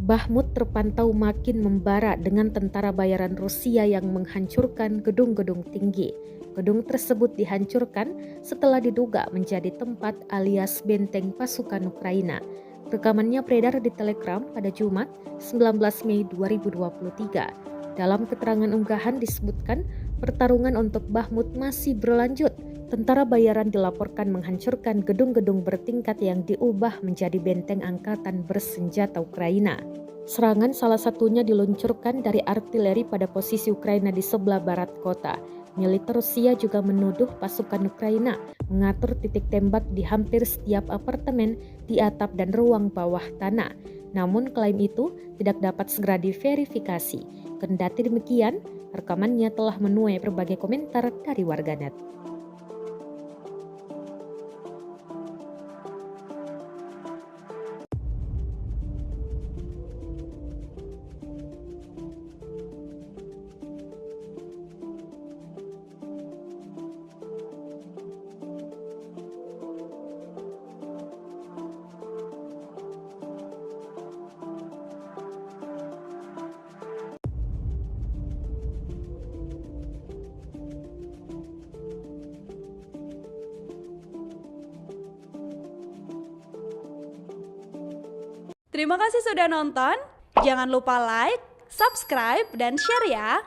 Bahmut terpantau makin membara dengan tentara bayaran Rusia yang menghancurkan gedung-gedung tinggi. Gedung tersebut dihancurkan setelah diduga menjadi tempat alias benteng pasukan Ukraina. Rekamannya beredar di Telegram pada Jumat 19 Mei 2023. Dalam keterangan unggahan disebutkan pertarungan untuk Bahmut masih berlanjut. Tentara bayaran dilaporkan menghancurkan gedung-gedung bertingkat yang diubah menjadi benteng angkatan bersenjata Ukraina. Serangan salah satunya diluncurkan dari artileri pada posisi Ukraina di sebelah barat kota. Militer Rusia juga menuduh pasukan Ukraina mengatur titik tembak di hampir setiap apartemen di atap dan ruang bawah tanah. Namun klaim itu tidak dapat segera diverifikasi. Kendati demikian, rekamannya telah menuai berbagai komentar dari warganet. Terima kasih sudah nonton. Jangan lupa like, subscribe, dan share ya.